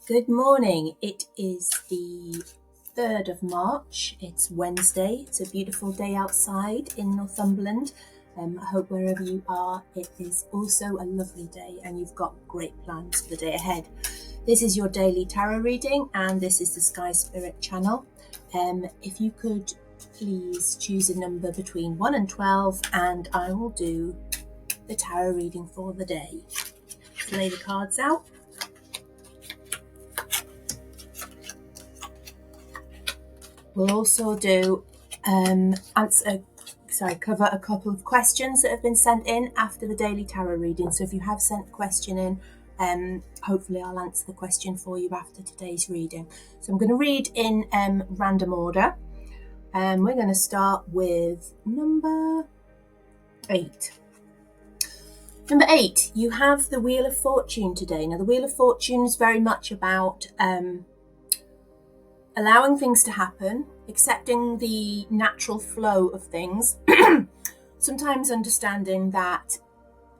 Good morning. It is the 3rd of March. It's Wednesday. It's a beautiful day outside in Northumberland. I hope wherever you are, it is also a lovely day and you've got great plans for the day ahead. This is your daily tarot reading and this is the Sky Spirit channel. If you could please choose a number between 1 and 12 and I will do the tarot reading for the day. Let's lay the cards out. We'll also do cover a couple of questions that have been sent in after the daily tarot reading. So if you have sent a question in, hopefully I'll answer the question for you after today's reading. So I'm going to read in random order. We're going to start with number 8. Number 8, you have the Wheel of Fortune today. Now the Wheel of Fortune is very much about allowing things to happen, accepting the natural flow of things, sometimes understanding that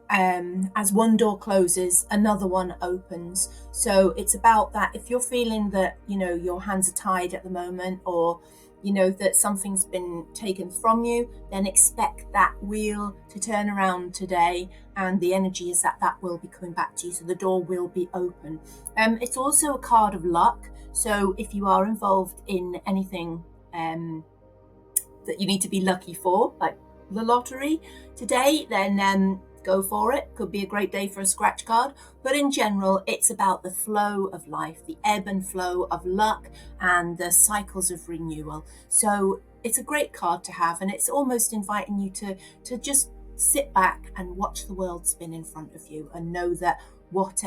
as one door closes, another one opens. So it's about that. If you're feeling that, your hands are tied at the moment, or, that something's been taken from you, then expect that wheel to turn around today. And the energy is that will be coming back to you. So the door will be open. It's also a card of luck. So if you are involved in anything that you need to be lucky for, like the lottery today, then go for it. Could be a great day for a scratch card. But in general, it's about the flow of life, the ebb and flow of luck and the cycles of renewal. So it's a great card to have, and it's almost inviting you to just sit back and watch the world spin in front of you and know that what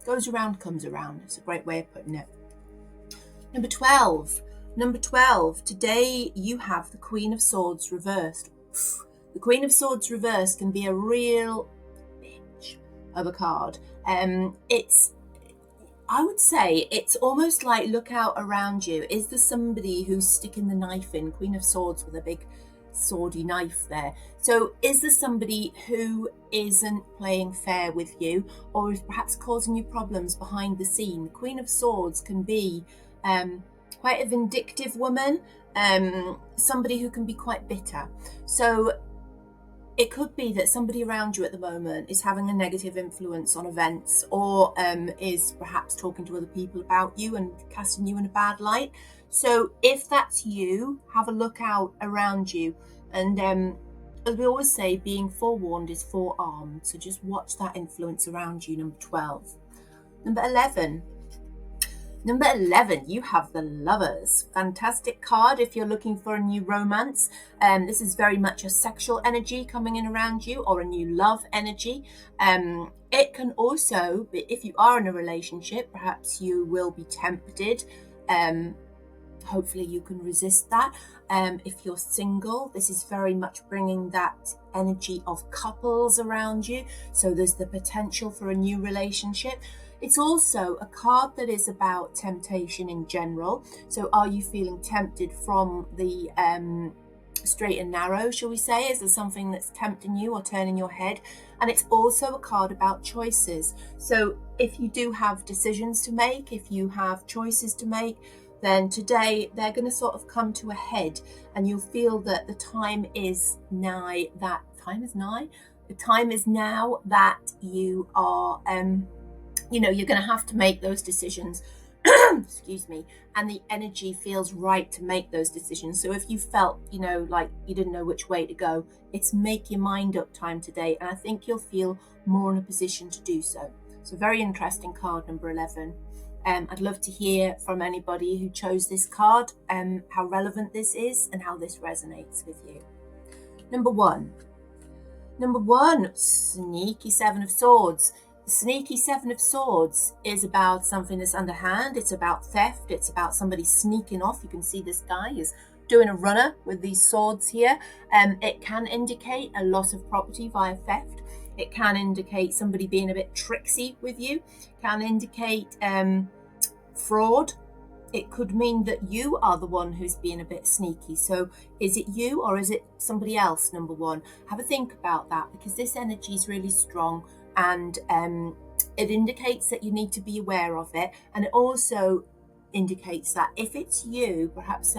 goes around comes around. It's a great way of putting it. Number 12, today you have the Queen of Swords reversed. The Queen of Swords reversed can be a real bitch of a card. I would say it's almost like look out around you. Is there somebody who's sticking the knife in? Queen of Swords with a big swordy knife there. So is there somebody who isn't playing fair with you, or is perhaps causing you problems behind the scene? The Queen of Swords can be quite a vindictive woman, somebody who can be quite bitter. So it could be that somebody around you at the moment is having a negative influence on events, or is perhaps talking to other people about you and casting you in a bad light. So if that's you, have a look out around you. And as we always say, being forewarned is forearmed. So just watch that influence around you. Number 12. Number 11, you have the Lovers. Fantastic card if you're looking for a new romance. This is very much a sexual energy coming in around you, or a new love energy. It can also be, if you are in a relationship, perhaps you will be tempted. Hopefully you can resist that. If you're single, this is very much bringing that energy of couples around you. So there's the potential for a new relationship. It's also a card that is about temptation in general. So are you feeling tempted from the straight and narrow, shall we say? Is there something that's tempting you or turning your head? And it's also a card about choices. So if you do have decisions to make, if you have choices to make, then today they're going to sort of come to a head, and you'll feel that the time is nigh. The time is now that you are you're going to have to make those decisions. Excuse me. And the energy feels right to make those decisions. So if you felt, like you didn't know which way to go, it's make your mind up time today. And I think you'll feel more in a position to do so. So very interesting card, number 11. I'd love to hear from anybody who chose this card, how relevant this is and how this resonates with you. Number 1, sneaky 7 of Swords. The sneaky 7 of Swords is about something that's underhand. It's about theft. It's about somebody sneaking off. You can see this guy is doing a runner with these swords here. It can indicate a loss of property via theft. It can indicate somebody being a bit tricksy with you. It can indicate fraud. It could mean that you are the one who's being a bit sneaky. So is it you or is it somebody else? Number 1, have a think about that, because this energy is really strong. And it indicates that you need to be aware of it, and it also indicates that if it's you, perhaps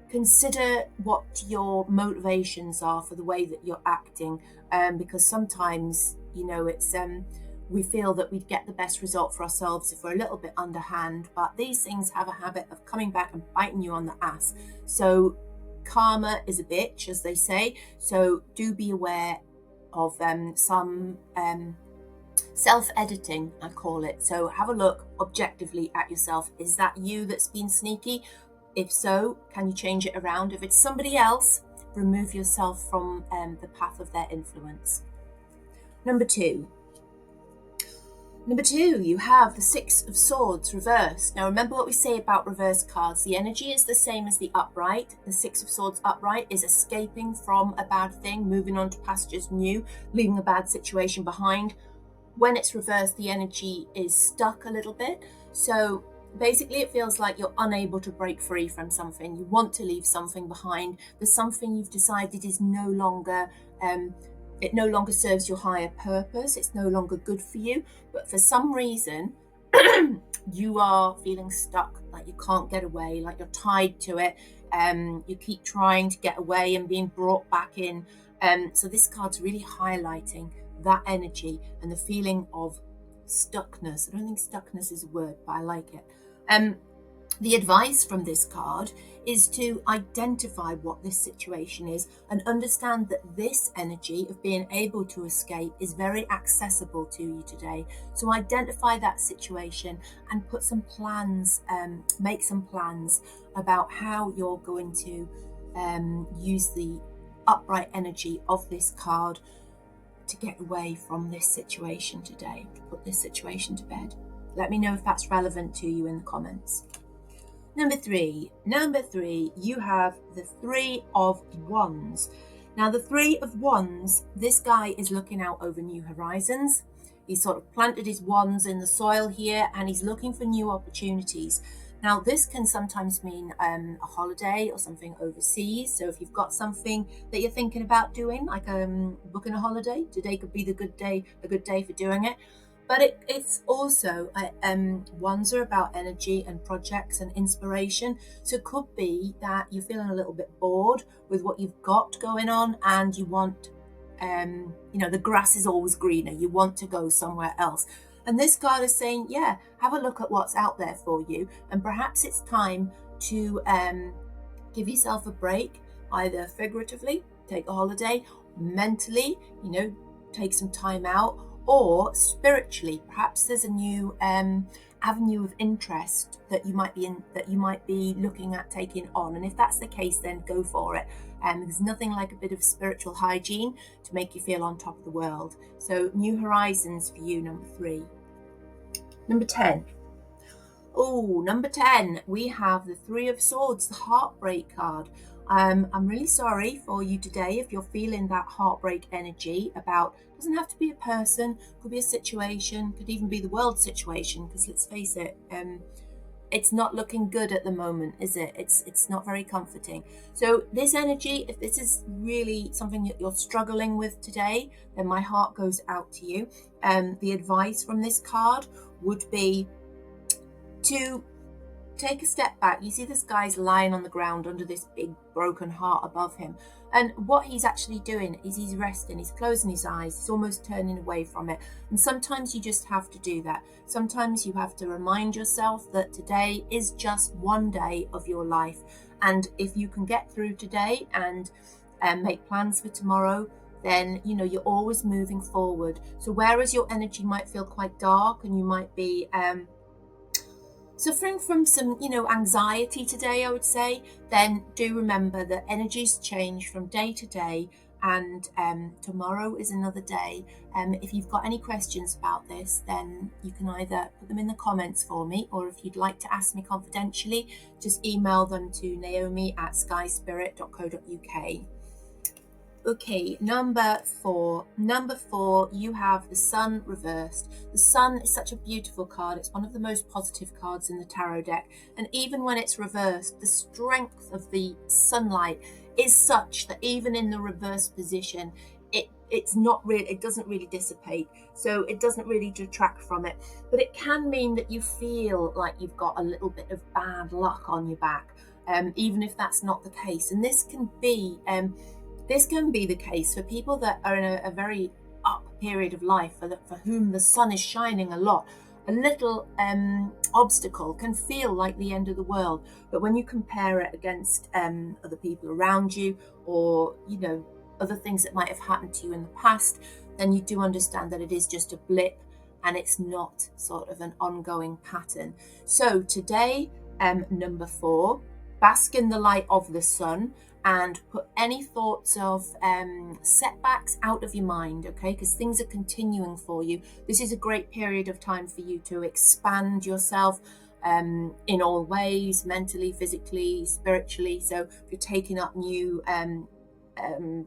consider what your motivations are for the way that you're acting, because sometimes, you know, it's we feel that we'd get the best result for ourselves if we're a little bit underhand, but these things have a habit of coming back and biting you on the ass. So karma is a bitch, as they say, so do be aware of some self-editing, I call it. So have a look objectively at yourself. Is that you that's been sneaky? If so, can you change it around? If it's somebody else, remove yourself from the path of their influence. Number two, you have the Six of Swords reversed. Now remember what we say about reverse cards. The energy is the same as the upright. The Six of Swords upright is escaping from a bad thing, moving on to pastures new, leaving a bad situation behind. When it's reversed, the energy is stuck a little bit. So basically it feels like you're unable to break free from something. You want to leave something behind. There's something you've decided is no longer it no longer serves your higher purpose. It's no longer good for you. But for some reason, you are feeling stuck, like you can't get away, like you're tied to it. You keep trying to get away and being brought back in. So this card's really highlighting that energy and the feeling of stuckness. I don't think stuckness is a word, but I like it. The advice from this card is to identify what this situation is and understand that this energy of being able to escape is very accessible to you today. So identify that situation and put some plans, make some plans about how you're going to use the upright energy of this card to get away from this situation today, to put this situation to bed. Let me know if that's relevant to you in the comments. Number three, you have the Three of Wands. Now the Three of Wands, this guy is looking out over new horizons. He's sort of planted his wands in the soil here and he's looking for new opportunities. Now this can sometimes mean a holiday or something overseas. So if you've got something that you're thinking about doing, like booking a holiday, today could be a good day for doing it. But it's also, wands are about energy and projects and inspiration. So it could be that you're feeling a little bit bored with what you've got going on and you want, the grass is always greener. You want to go somewhere else. And this card is saying, yeah, have a look at what's out there for you. And perhaps it's time to give yourself a break, either figuratively, take a holiday, mentally, take some time out, or spiritually, perhaps there's a new avenue of interest that you might be looking at taking on. And if that's the case, then go for it. There's nothing like a bit of spiritual hygiene to make you feel on top of the world. So new horizons for you, number three. Number 10. Oh, number 10, we have the Three of Swords, the heartbreak card. I'm really sorry for you today if you're feeling that heartbreak energy about, doesn't have to be a person, could be a situation, could even be the world situation, because let's face it, it's not looking good at the moment, is it? It's not very comforting. So this energy, if this is really something that you're struggling with today, then my heart goes out to you. The advice from this card would be to take a step back. You see this guy's lying on the ground under this big broken heart above him. And what he's actually doing is he's resting, he's closing his eyes, he's almost turning away from it. And sometimes you just have to do that. Sometimes you have to remind yourself that today is just one day of your life. And if you can get through today and make plans for tomorrow, then you're always moving forward. So whereas your energy might feel quite dark and you might be suffering from some, anxiety today, I would say, then do remember that energies change from day to day, and tomorrow is another day. If you've got any questions about this, then you can either put them in the comments for me, or if you'd like to ask me confidentially, just email them to naomi@skyspirit.co.uk. Okay, number four, you have the Sun reversed. The Sun is such a beautiful card. It's one of the most positive cards in the tarot deck. And even when it's reversed, the strength of the sunlight is such that even in the reverse position, it's not really, it doesn't really dissipate, so it doesn't really detract from it. But it can mean that you feel like you've got a little bit of bad luck on your back, even if that's not the case. And this can be the case for people that are in a very up period of life, for whom the sun is shining a lot. A little obstacle can feel like the end of the world, but when you compare it against other people around you, or other things that might have happened to you in the past, then you do understand that it is just a blip and it's not sort of an ongoing pattern. So today, number 4, bask in the light of the sun and put any thoughts of setbacks out of your mind, okay? Because things are continuing for you. This is a great period of time for you to expand yourself in all ways, mentally, physically, spiritually. So if you're taking up new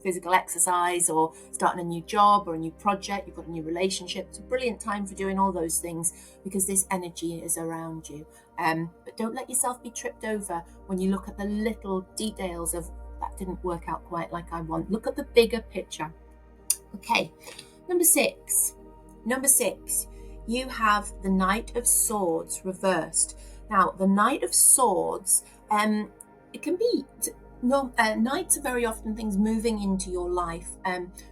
physical exercise, or starting a new job or a new project, you've got a new relationship, it's a brilliant time for doing all those things because this energy is around you. But don't let yourself be tripped over when you look at the little details of that didn't work out quite like I want. Look at the bigger picture. Okay, number six, you have the Knight of Swords reversed. Now, the Knight of Swords, it can be knights are very often things moving into your life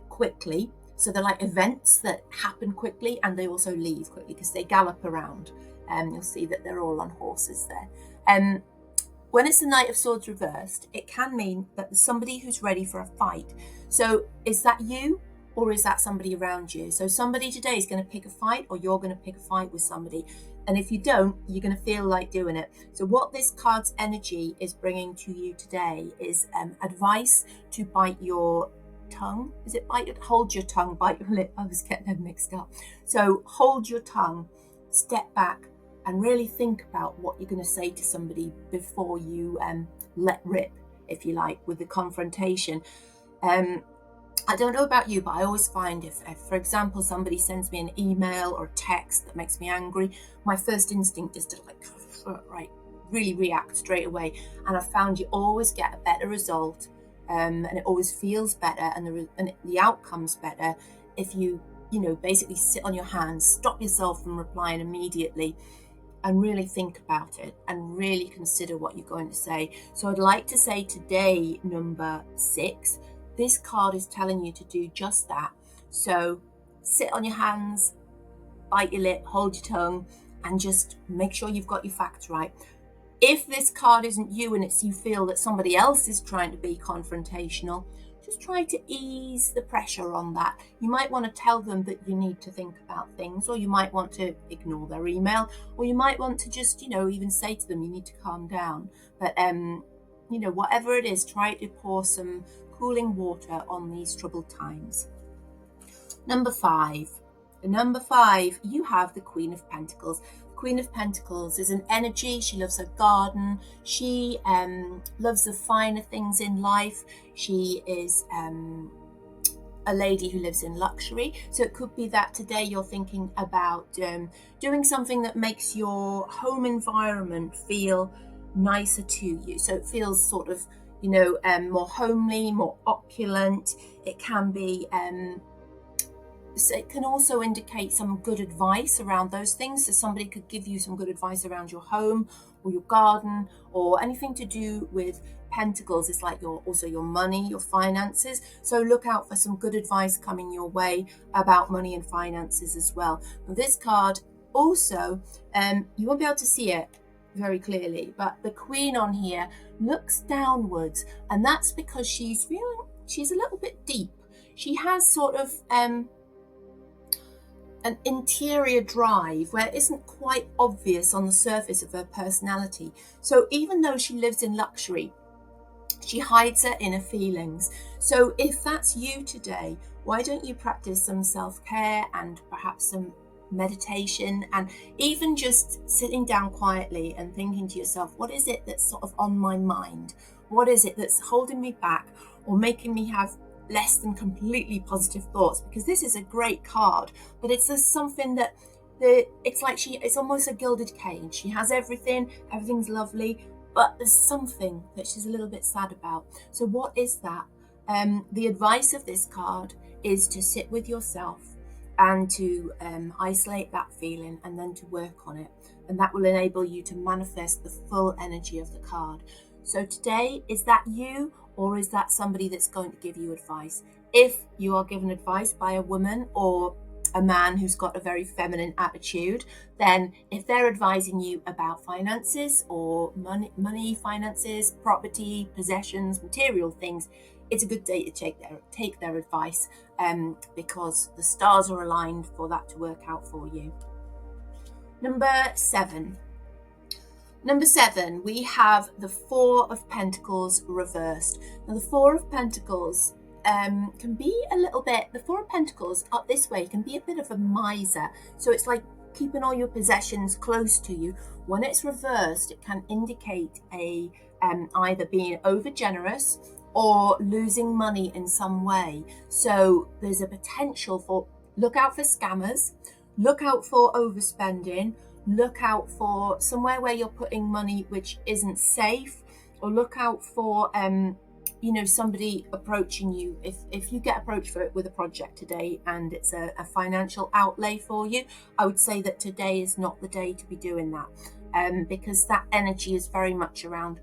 quickly. So they're like events that happen quickly, and they also leave quickly because they gallop around. You'll see that they're all on horses there. When it's the Knight of Swords reversed, it can mean that there's somebody who's ready for a fight. So is that you, or is that somebody around you? So somebody today is going to pick a fight, or you're going to pick a fight with somebody. And if you don't, you're going to feel like doing it. So what this card's energy is bringing to you today is advice to bite your tongue. Is it hold your tongue, bite your lip? I was getting them mixed up. So hold your tongue, step back, and really think about what you're going to say to somebody before you let rip, if you like, with the confrontation. I don't know about you, but I always find if, for example, somebody sends me an email or a text that makes me angry, my first instinct is to really react straight away. And I found you always get a better result, and it always feels better, and the outcome's better if you basically sit on your hands, stop yourself from replying immediately, and really think about it and really consider what you're going to say. So I'd like to say today, number 6, this card is telling you to do just that. So sit on your hands, bite your lip, hold your tongue, and just make sure you've got your facts right. If this card isn't you and you feel that somebody else is trying to be confrontational, just try to ease the pressure on that. You might want to tell them that you need to think about things, or you might want to ignore their email, or you might want to just, even say to them you need to calm down. But, whatever it is, try to pour some cooling water on these troubled times. Number 5, you have the Queen of Pentacles. Queen of Pentacles is an energy. She loves her garden. She loves the finer things in life. She is a lady who lives in luxury. So it could be that today you're thinking about doing something that makes your home environment feel nicer to you. So it feels sort of, more homely, more opulent. It can be so it can also indicate some good advice around those things. So somebody could give you some good advice around your home or your garden, or anything to do with pentacles. It's like your money, your finances. So look out for some good advice coming your way about money and finances as well. Now, this card also, you won't be able to see it very clearly, but the Queen on here looks downwards, and that's because she's a little bit deep. She has sort of an interior drive where it isn't quite obvious on the surface of her personality. So even though she lives in luxury, she hides her inner feelings. So if that's you today, why don't you practice some self-care and perhaps some meditation, and even just sitting down quietly and thinking to yourself, what is it that's sort of on my mind? What is it that's holding me back or making me have less than completely positive thoughts? Because this is a great card, but it's just something that it's almost a gilded cage. She has everything's lovely, but there's something that she's a little bit sad about. So what is that? The advice of this card is to sit with yourself and to isolate that feeling and then to work on it. And that will enable you to manifest the full energy of the card. So today, is that you, or is that somebody that's going to give you advice? If you are given advice by a woman or a man who's got a very feminine attitude, then if they're advising you about finances or money, finances, property, possessions, material things, it's a good day to take their advice, because the stars are aligned for that to work out for you. Number seven, we have the Four of Pentacles reversed. Now, the Four of Pentacles can be a little bit, the Four of Pentacles up this way can be a bit of a miser. So it's like keeping all your possessions close to you. When it's reversed, it can indicate a either being over generous or losing money in some way. So there's a potential for, look out for scammers, look out for overspending, look out for somewhere where you're putting money which isn't safe, or look out for somebody approaching you. If you get approached with a project today and it's a financial outlay for you, I would say that today is not the day to be doing that, because that energy is very much around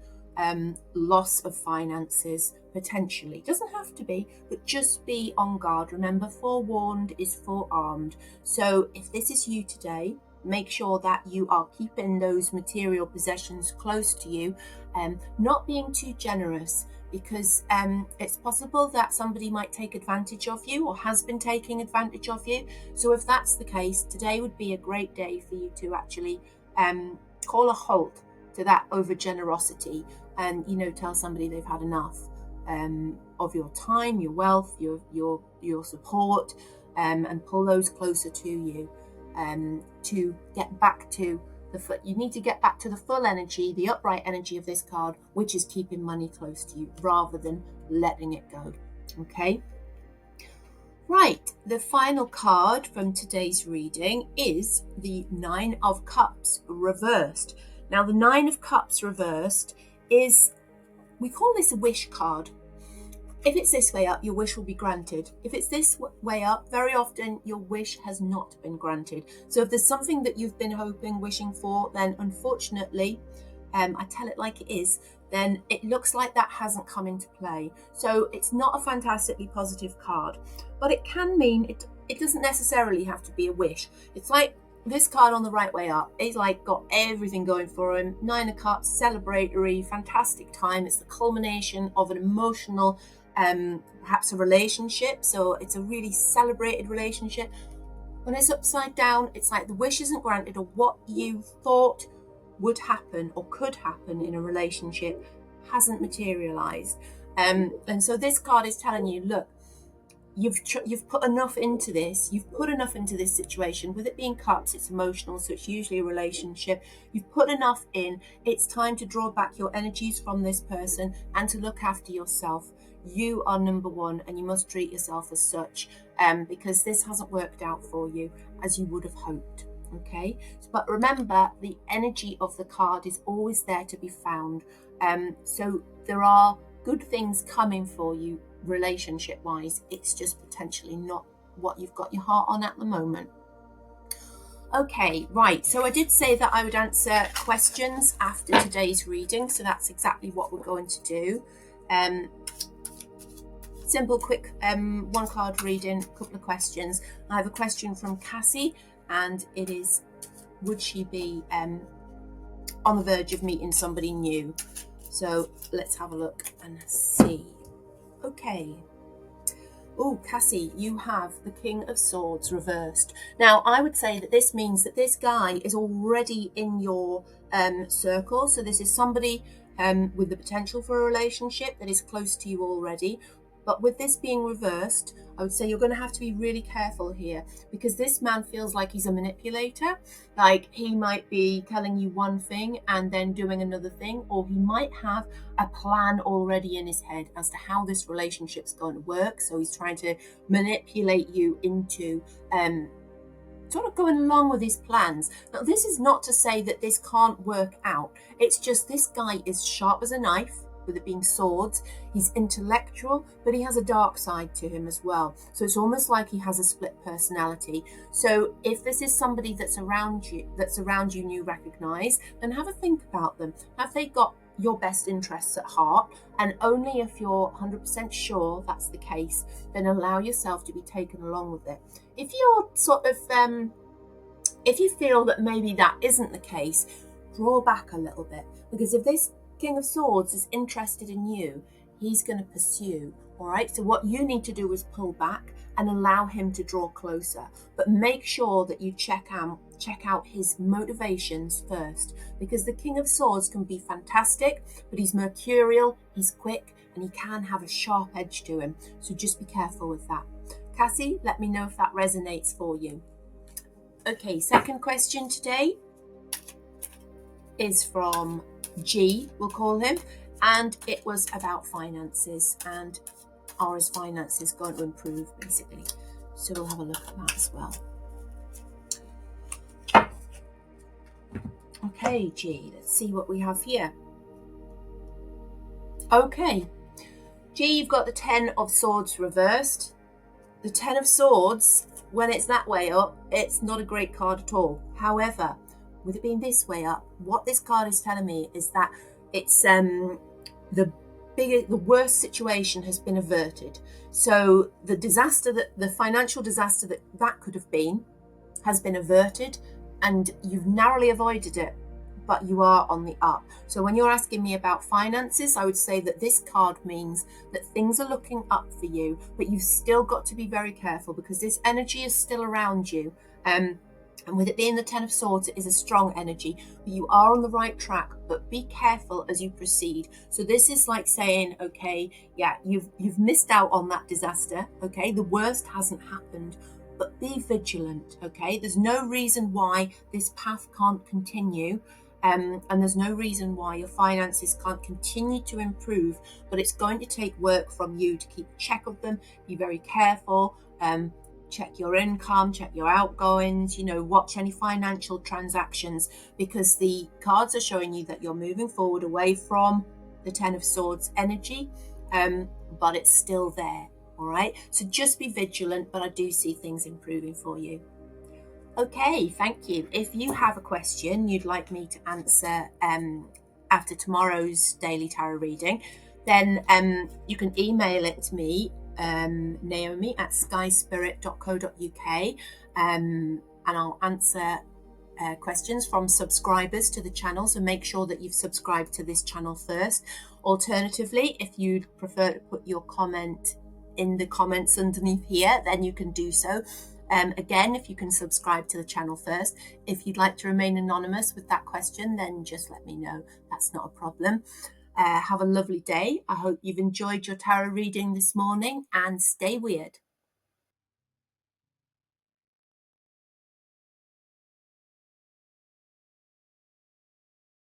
loss of finances, potentially. Doesn't have to be, but just be on guard. Remember, forewarned is forearmed. So if this is you today, make sure that you are keeping those material possessions close to you, not being too generous, because it's possible that somebody might take advantage of you or has been taking advantage of you. So if that's the case, today would be a great day for you to actually call a halt to that over generosity, and tell somebody they've had enough of your time, your wealth, your support, and pull those closer to you, to get back to you need to get back to the full energy, the upright energy of this card, which is keeping money close to you rather than letting it go. Okay, right, the final card from today's reading is the Nine of Cups reversed. Now, the Nine of Cups reversed is, we call this a wish card. If it's this way up, your wish will be granted. If it's this way up, very often your wish has not been granted. So if there's something that you've been hoping, wishing for, then unfortunately, I tell it like it is, then it looks like that hasn't come into play. So it's not a fantastically positive card, but it can mean it doesn't necessarily have to be a wish. It's like this card on the right way up is like got everything going for him. Nine of Cups, celebratory, fantastic time. It's the culmination of an emotional, perhaps a relationship. So it's a really celebrated relationship. When it's upside down, it's like the wish isn't granted, or what you thought would happen or could happen in a relationship hasn't materialized. And so this card is telling you, look, you've put enough into this. You've put enough into this situation. With it being cups, it's emotional, so it's usually a relationship. You've put enough in. It's time to draw back your energies from this person and to look after yourself. You are number one, and you must treat yourself as such, because this hasn't worked out for you as you would have hoped. Okay, but remember, the energy of the card is always there to be found. So there are good things coming for you relationship wise. It's just potentially not what you've got your heart on at the moment. Okay, right, so I did say that I would answer questions after today's reading, so that's exactly what we're going to do. Simple, quick, one card reading, a couple of questions. I have a question from Cassie, and it is, would she be on the verge of meeting somebody new? So let's have a look and see. Okay. Oh, Cassie, you have the King of Swords reversed. Now, I would say that this means that this guy is already in your circle. So this is somebody with the potential for a relationship that is close to you already. But with this being reversed, I would say you're going to have to be really careful here, because this man feels like he's a manipulator. Like, he might be telling you one thing and then doing another thing, or he might have a plan already in his head as to how this relationship's going to work. So he's trying to manipulate you into sort of going along with his plans. Now, this is not to say that this can't work out. It's just this guy is sharp as a knife. with it being swords. He's intellectual, but he has a dark side to him as well. So it's almost like he has a split personality. So if this is somebody that's around you and you recognize, then have a think about them. Have they got your best interests at heart? And only if you're 100% sure that's the case, then allow yourself to be taken along with it. If you're if you feel that maybe that isn't the case, draw back a little bit, because if this King of Swords is interested in you, he's going to pursue. All right, so what you need to do is pull back and allow him to draw closer, but make sure that you check out his motivations first, because the King of Swords can be fantastic, but he's mercurial, he's quick, and he can have a sharp edge to him. So just be careful with that. Cassie, let me know if that resonates for you. Okay, second question today is from G, we'll call him, and it was about finances, and are his finances going to improve, basically. So we'll have a look at that as well. Okay, G, let's see what we have here. Okay, G, you've got the 10 of Swords reversed. The 10 of Swords, when it's that way up, it's not a great card at all. However, with it being this way up, what this card is telling me is that it's the worst situation has been averted. So the financial disaster that could have been has been averted, and you've narrowly avoided it, but you are on the up. So when you're asking me about finances, I would say that this card means that things are looking up for you, but you've still got to be very careful, because this energy is still around you. And with it being the 10 of Swords, it is a strong energy, but you are on the right track, but be careful as you proceed. So this is like saying, okay, yeah, you've missed out on that disaster, okay? The worst hasn't happened, but be vigilant, okay? There's no reason why this path can't continue. And there's no reason why your finances can't continue to improve, but it's going to take work from you to keep check of them. Be very careful. Check your income, check your outgoings, watch any financial transactions, because the cards are showing you that you're moving forward away from the 10 of Swords energy, but it's still there. All right, so just be vigilant, but I do see things improving for you. Okay, thank you. If you have a question you'd like me to answer after tomorrow's daily tarot reading, then you can email it to me, naomi@skyspirit.co.uk, and I'll answer questions from subscribers to the channel, so make sure that you've subscribed to this channel first. Alternatively, if you'd prefer to put your comment in the comments underneath here, then you can do so. Again, if you can subscribe to the channel first. If you'd like to remain anonymous with that question, then just let me know. That's not a problem. Have a lovely day. I hope you've enjoyed your tarot reading this morning, and stay weird.